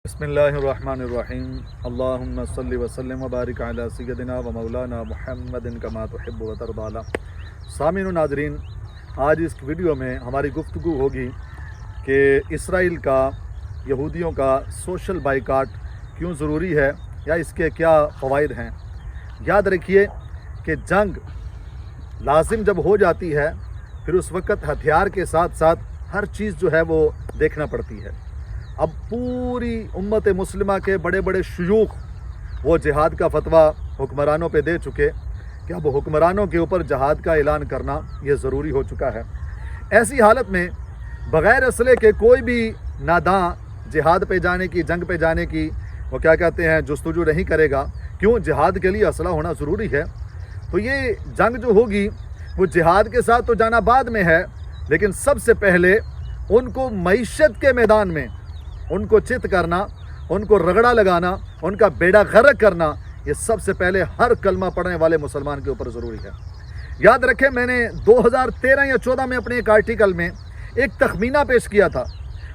بسم اللہ الرحمن الرحیم اللہم صلی وسلم وبارک علی سیدنا و مولانا محمد کما تحب و ترضی۔ سامعین و ناظرین، آج اس ویڈیو میں ہماری گفتگو ہوگی کہ اسرائیل کا یہودیوں کا سوشل بائیکاٹ کیوں ضروری ہے یا اس کے کیا فوائد ہیں۔ یاد رکھیے کہ جنگ لازم جب ہو جاتی ہے پھر اس وقت ہتھیار کے ساتھ ساتھ ہر چیز جو ہے وہ دیکھنا پڑتی ہے۔ اب پوری امت مسلمہ کے بڑے بڑے شیوخ وہ جہاد کا فتویٰ حکمرانوں پہ دے چکے کہ اب حکمرانوں کے اوپر جہاد کا اعلان کرنا یہ ضروری ہو چکا ہے۔ ایسی حالت میں بغیر اسلحے کے کوئی بھی ناداں جہاد پہ جانے کی، جنگ پہ جانے کی وہ کیا کہتے ہیں جستجو نہیں کرے گا، کیوں؟ جہاد کے لیے اسلحہ ہونا ضروری ہے۔ تو یہ جنگ جو ہوگی وہ جہاد کے ساتھ تو جانا بعد میں ہے، لیکن سب سے پہلے ان کو معیشت کے میدان میں ان کو چت کرنا، ان کو رگڑا لگانا، ان کا بیڑا غرق کرنا، یہ سب سے پہلے ہر کلمہ پڑھنے والے مسلمان کے اوپر ضروری ہے۔ یاد رکھیں، میں نے 2013 یا 14 میں اپنے ایک آرٹیکل میں ایک تخمینہ پیش کیا تھا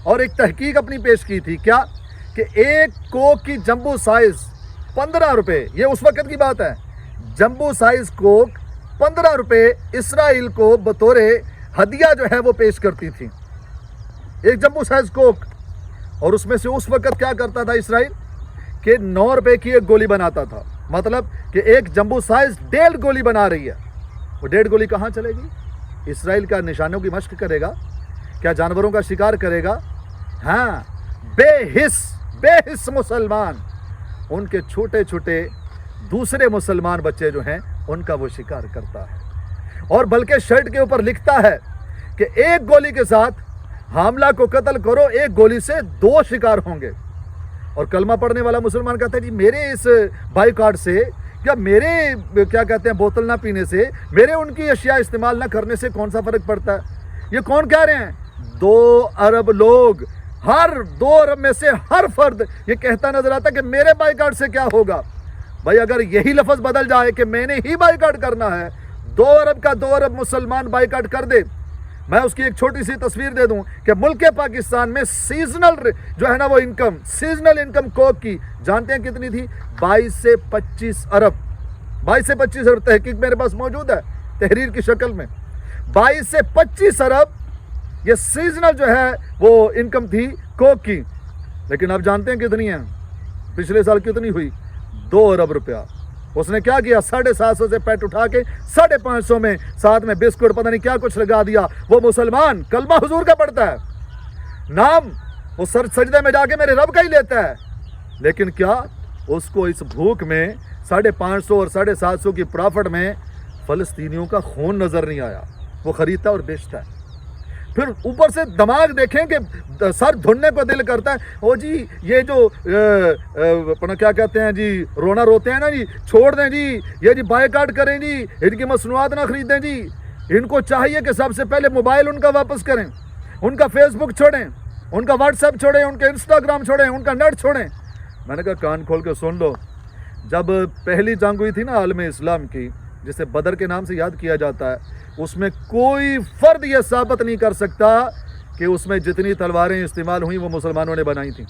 اور ایک تحقیق اپنی پیش کی تھی، کیا کہ ایک کوک کی جمبو سائز 15 روپے، یہ اس وقت کی بات ہے، جمبو سائز کوک 15 روپے اسرائیل کو بطور ہدیہ جو ہے وہ پیش کرتی تھی، ایک جمبو سائز کوک۔ اور اس میں سے اس وقت کیا کرتا تھا اسرائیل کہ 9 روپے کی ایک گولی بناتا تھا، مطلب کہ ایک جمبو سائز 1.5 گولی بنا رہی ہے۔ وہ 1.5 گولی کہاں چلے گی؟ اسرائیل کا نشانوں کی مشق کرے گا کیا؟ جانوروں کا شکار کرے گا؟ ہاں، بے حس مسلمان، ان کے چھوٹے چھوٹے دوسرے مسلمان بچے جو ہیں ان کا وہ شکار کرتا ہے، اور بلکہ شرٹ کے اوپر لکھتا ہے کہ ایک گولی کے ساتھ حاملہ کو قتل کرو، ایک گولی سے 2 شکار ہوں گے۔ اور کلمہ پڑھنے والا مسلمان کہتا ہے جی میرے اس بائیکاٹ سے یا میرے کیا کہتے ہیں بوتل نہ پینے سے، میرے ان کی اشیاء استعمال نہ کرنے سے کون سا فرق پڑتا ہے؟ یہ کون کہہ رہے ہیں؟ 2 ارب لوگ، ہر 2 ارب میں سے ہر فرد یہ کہتا نظر آتا ہے کہ میرے بائیکاٹ سے کیا ہوگا۔ بھائی اگر یہی لفظ بدل جائے کہ میں نے ہی بائیکاٹ کرنا ہے، 2 ارب کا 2 ارب مسلمان بائیکاٹ کر دے، میں اس کی ایک چھوٹی سی تصویر دے دوں کہ ملک پاکستان میں سیزنل جو ہے نا وہ انکم، سیزنل انکم کوک کی جانتے ہیں کتنی تھی؟ 22 سے 25 ارب، 22 سے 25 ارب، تحقیق میرے پاس موجود ہے تحریر کی شکل میں، 22 سے 25 ارب یہ سیزنل جو ہے وہ انکم تھی کوک کی۔ لیکن اب جانتے ہیں کتنی ہیں؟ پچھلے سال کتنی ہوئی؟ 2 ارب روپیہ۔ اس نے کیا کیا؟ 750 سے پیٹ اٹھا کے 550 میں ساتھ میں بسکٹ پتہ نہیں کیا کچھ لگا دیا۔ وہ مسلمان کلمہ حضور کا پڑھتا ہے، نام وہ سجدے میں جا کے میرے رب کا ہی لیتا ہے، لیکن کیا اس کو اس بھوک میں 550 اور 750 کی پرافٹ میں فلسطینیوں کا خون نظر نہیں آیا؟ وہ خریدتا اور بیچتا ہے۔ پھر اوپر سے دماغ دیکھیں کہ سر دھننے کو دل کرتا ہے، او جی یہ جو اپنا کیا کہتے ہیں جی رونا روتے ہیں نا جی، چھوڑ دیں جی، یہ جی بائیکاٹ کریں جی، ان کی مصنوعات نہ خریدیں جی، ان کو چاہیے کہ سب سے پہلے موبائل ان کا واپس کریں، ان کا فیس بک چھوڑیں، ان کا واٹس ایپ چھوڑیں، ان کے انسٹاگرام چھوڑیں، ان کا نیٹ چھوڑیں۔ میں نے کہا کان کھول کے سن لو، جب پہلی جنگ ہوئی تھی نا عالم اسلام کی، جسے بدر کے نام سے یاد کیا جاتا ہے، اس میں کوئی فرد یہ ثابت نہیں کر سکتا کہ اس میں جتنی تلواریں استعمال ہوئیں وہ مسلمانوں نے بنائی تھیں،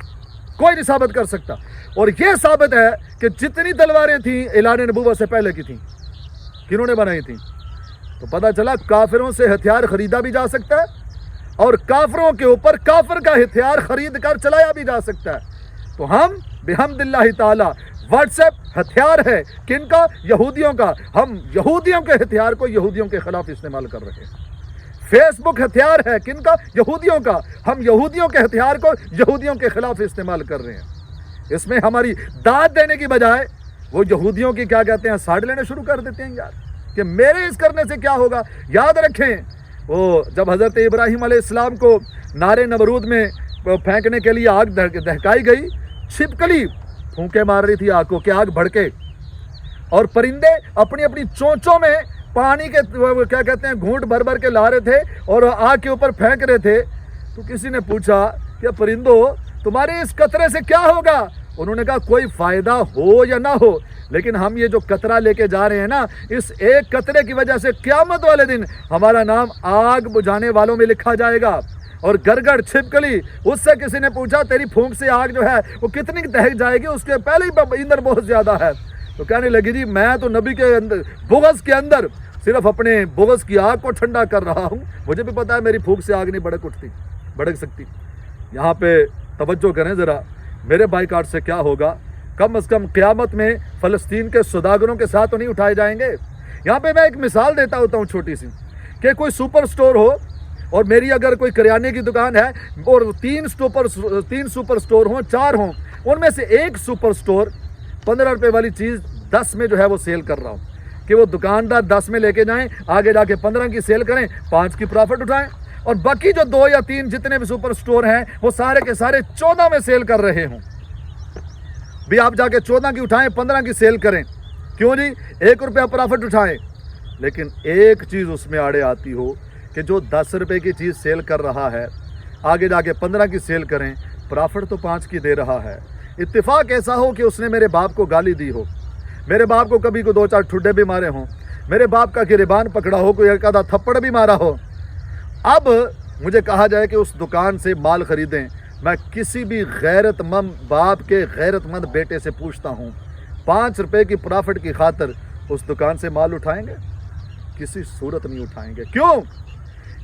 کوئی نہیں ثابت کر سکتا۔ اور یہ ثابت ہے کہ جتنی تلواریں تھیں اعلان نبوت سے پہلے کی تھیں، کنہوں نے بنائی تھیں؟ تو پتہ چلا کافروں سے ہتھیار خریدا بھی جا سکتا ہے اور کافروں کے اوپر کافر کا ہتھیار خرید کر چلایا بھی جا سکتا ہے۔ تو ہم بحمد اللہ تعالی واٹس ایپ ہتھیار ہے کن کا؟ یہودیوں کا، ہم یہودیوں کے ہتھیار کو یہودیوں کے خلاف استعمال کر رہے ہیں۔ فیس بک ہتھیار ہے کن کا؟ یہودیوں کا، ہم یہودیوں کے ہتھیار کو یہودیوں کے خلاف استعمال کر رہے ہیں۔ اس میں ہماری داد دینے کی بجائے وہ یہودیوں کی کیا کہتے ہیں ساڑھ لینے شروع کر دیتے ہیں یار، کہ میرے اس کرنے سے کیا ہوگا۔ یاد رکھیں وہ جب حضرت ابراہیم علیہ السلام کو نارے نمرود میں پھینکنے کے لیے آگ دہکائی گئی، چھپکلی پھونکے مار رہی تھی آگ کو کہ آگ بھڑکے، اور پرندے اپنی اپنی چونچوں میں پانی کے کیا کہتے ہیں گھونٹ بھر بھر کے لا رہے تھے اور آگ کے اوپر پھینک رہے تھے۔ تو کسی نے پوچھا کہ پرندوں تمہارے اس قطرے سے کیا ہوگا؟ انہوں نے کہا کوئی فائدہ ہو یا نہ ہو، لیکن ہم یہ جو قطرہ لے کے جا رہے ہیں نا، اس ایک قطرے کی وجہ سے قیامت والے دن ہمارا نام آگ بجھانے والوں میں لکھا جائے گا، और गरगड़ छिपकली, उससे किसी ने पूछा तेरी फूंक से आग जो है वो कितनी दहक जाएगी, उसके पहले ही ईंधन बहुत ज्यादा है। तो कहने लगी जी मैं तो नबी के अंदर बुग़्ज़ के अंदर सिर्फ अपने बुग़्ज़ की आग को ठंडा कर रहा हूँ, मुझे भी पता है मेरी फूंक से आग नहीं भड़क सकती। यहाँ पे तवज्जो करें ज़रा, मेरे बाइकाट से क्या होगा, कम से कम क़यामत में फ़लस्तीन के सौदागरों के साथ तो नहीं उठाए जाएंगे। यहाँ पे मैं एक मिसाल देता होता हूँ छोटी सी, कि कोई सुपर स्टोर हो और मेरी अगर कोई करियाने की दुकान है और तीन सुपर स्टोर हों, 4 हों, उनमें से एक सुपर स्टोर 15 रुपये वाली चीज़ 10 में जो है वो सेल कर रहा हूँ, कि वो दुकानदार 10 में लेके जाएं, आगे जाके 15 की सेल करें, 5 की प्रॉफिट उठाएं, और बाकी जो 2 या 3 जितने भी सुपर स्टोर हैं वो सारे के सारे 14 में सेल कर रहे हों। भी आप जाके 14 की उठाएं, 15 की सेल करें, क्यों जी, 1 रुपया प्रॉफिट उठाएं। लेकिन एक चीज़ उसमें आड़े आती हो कि जो 10 रुपये की चीज़ सेल कर रहा है, आगे जाके 15 की सेल करें, प्रॉफिट तो 5 की दे रहा है। इत्तेफाक ऐसा हो कि उसने मेरे बाप को गाली दी हो, मेरे बाप को कभी को 2-4 ठुड्डे भी मारे हों, मेरे बाप का गिरबान पकड़ा हो, कोई एक आधा थप्पड़ भी मारा हो। अब मुझे कहा जाए कि उस दुकान से माल ख़रीदें, मैं किसी भी गैरतमंद बाप के गैरतमंद बेटे से पूछता हूँ, 5 रुपये की प्रॉफिट की खातिर उस दुकान से माल उठाएंगे? किसी सूरत नहीं उठाएंगे। क्यों?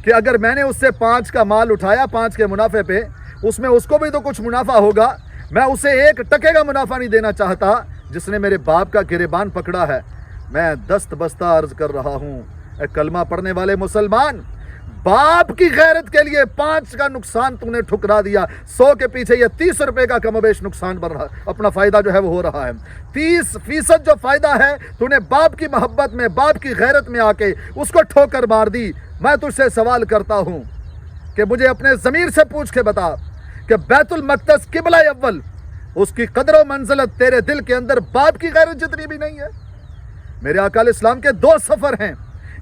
कि अगर मैंने उससे 5 का माल उठाया 5 के मुनाफे पे, उसमें उसको भी तो कुछ मुनाफा होगा। मैं उसे 1 टके का मुनाफा नहीं देना चाहता जिसने मेरे बाप का गिरबान पकड़ा है। मैं दस्त बस्ता अर्ज कर रहा हूँ, कलमा पढ़ने वाले मुसलमान, बाप की गैरत के लिए 5 का नुकसान तूने ठुकरा दिया, 100 के पीछे ये 30 रुपए का कमोबेश नुकसान बन रहा, अपना फायदा जो है वो हो रहा है। 30% जो फायदा है तूने बाप की मोहब्बत में, बाप की गैरत में आके उसको ठोकर मार दी। मैं तुझसे सवाल करता हूं कि मुझे अपने ज़मीर से पूछ के बता कि बैतुल मक़दस किबला अव्वल, उसकी कदर व मंजिलत तेरे दिल के अंदर बाप की गैरत जितनी भी नहीं है। मेरे आका इस्लाम के 2 सफ़र हैं,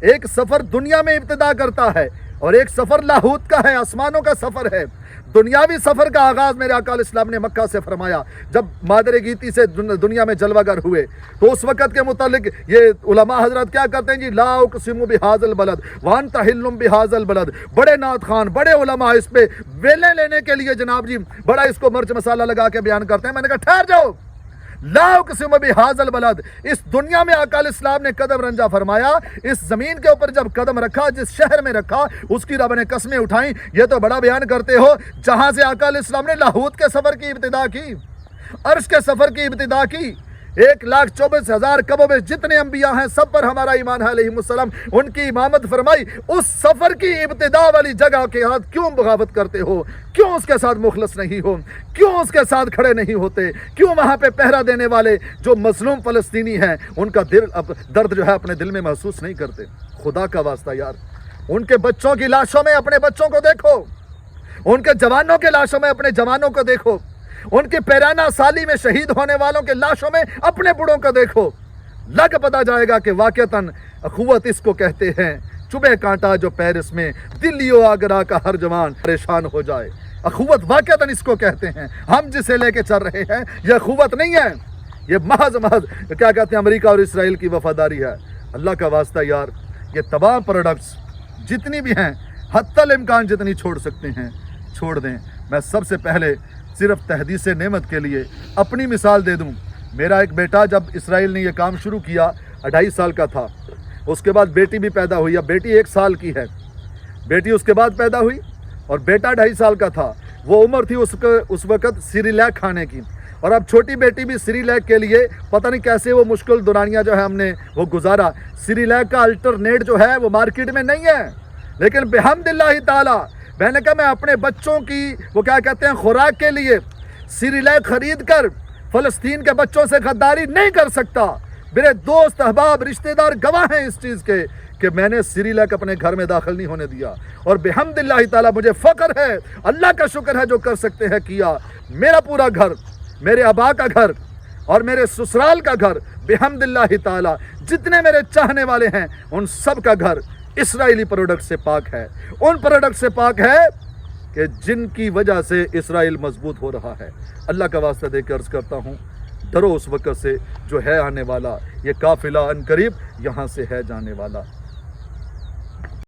एक सफ़र दुनिया में इब्तिदा करता है और एक सफ़र लाहूत का है, आसमानों का सफ़र है। दुनियावी सफ़र का आगाज़ मेरे आका इस्लाम ने मक्का से फरमाया। जब मादरे गीती से दुनिया में जलवागर हुए तो उस वक़्त के मुतालिक ये उलमा हजरत क्या करते हैं जी, ला उक़सिमु बिहाज़ल बलद व अंता हिल्लुम बिहाज़ल बलद। बड़े नात खान, बड़े उलमा इस पे वेले लेने के लिए जनाब जी बड़ा इसको मिर्च मसाला लगा के बयान करते हैं। मैंने कहा ठहर जाओ, ला उक़सिमु बिहाज़ल बलद, इस दुनिया में आका इस्लाम ने कदम रंजा फरमाया, इस ज़मीन के ऊपर जब कदम रखा, जिस शहर में रखा, उसकी रब ने कसमें उठाई। ये तो बड़ा बयान करते हो जहां से आका इस्लाम ने लाहूत के सफ़र की इब्तिदा की, अर्श के सफ़र की इब्तिदा की। 1,24,000 कमोबेश जितने अंबिया हैं सब पर हमारा ईमान है अलैहिमुस्सलाम, उनकी इमामत फरमाई। उस सफ़र की इब्तिदा वाली जगह के साथ क्यों बगावत करते हो? क्यों उसके साथ मुखलस नहीं हो? क्यों उसके साथ खड़े नहीं होते? क्यों वहाँ पे पहरा देने वाले जो मजलूम फ़लस्तीनी हैं उनका दर्द जो है अपने दिल में महसूस नहीं करते? खुदा का वास्ता यार, उनके बच्चों की लाशों में अपने बच्चों को देखो, उनके जवानों के लाशों में अपने जवानों को देखो, उनके पैराना साली में शहीद होने वालों के लाशों में अपने बुढ़ों को देखो। लग पता जाएगा कि वाक़तन अखुवत इसको कहते हैं। चुभे कांटा जो पेरिस में, दिल्लियों आगरा का हर जवान परेशान हो जाए। अखुवत वाक़तन इसको कहते हैं। हम जिसे लेके चल रहे हैं यह अखुवत नहीं है, ये महज क्या कहते हैं अमेरिका और इसराइल की वफादारी है। अल्लाह का वास्ता यार, ये तमाम प्रोडक्ट्स जितनी भी हैं हत्तल इम्कान जितनी छोड़ सकते हैं छोड़ दें। मैं सबसे पहले सिर्फ तहदीस नेमत के लिए अपनी मिसाल दे दूं। मेरा एक बेटा जब इसराइल ने यह काम शुरू किया 2.5 साल का था, उसके बाद बेटी भी पैदा हुई। अब बेटी 1 साल की है, बेटी उसके बाद पैदा हुई और बेटा 2.5 साल का था। वो उम्र थी उस वक़्त सिरिलैक खाने की, और अब छोटी बेटी भी सिरिलैक के लिए पता नहीं कैसे वो मुश्किल दौरानियाँ जो है हमने वो गुजारा। सिरिलैक का अल्टरनेट जो है वो मार्केट में नहीं है, लेकिन बिहम्दिल्लाहि ताला मैंने कहा मैं अपने बच्चों की वो क्या कहते हैं खुराक के लिए सिरिलैक खरीद कर फ़लस्तीन के बच्चों से गद्दारी नहीं कर सकता। मेरे दोस्त अहबाब रिश्तेदार गवाह हैं इस चीज़ के कि मैंने सिरिलैक अपने घर में दाखिल नहीं होने दिया, और बिहम्दिल्लाहि ताला मुझे फ़ख्र है, अल्लाह का शुक्र है जो कर सकते हैं किया। मेरा पूरा घर, मेरे अबा का घर और मेरे ससुराल का घर, बिहम्दिल्लाहि ताला जितने मेरे चाहने वाले हैं उन सब का घर इसराइली प्रोडक्ट से पाक है। उन प्रोडक्ट से पाक है कि जिनकी वजह से इसराइल मजबूत हो रहा है। अल्लाह का वास्ता देकर अर्ज़ करता हूँ, डरो उस वक़्त से जो है आने वाला, ये काफ़िला अनकरीब यहाँ से है जाने वाला।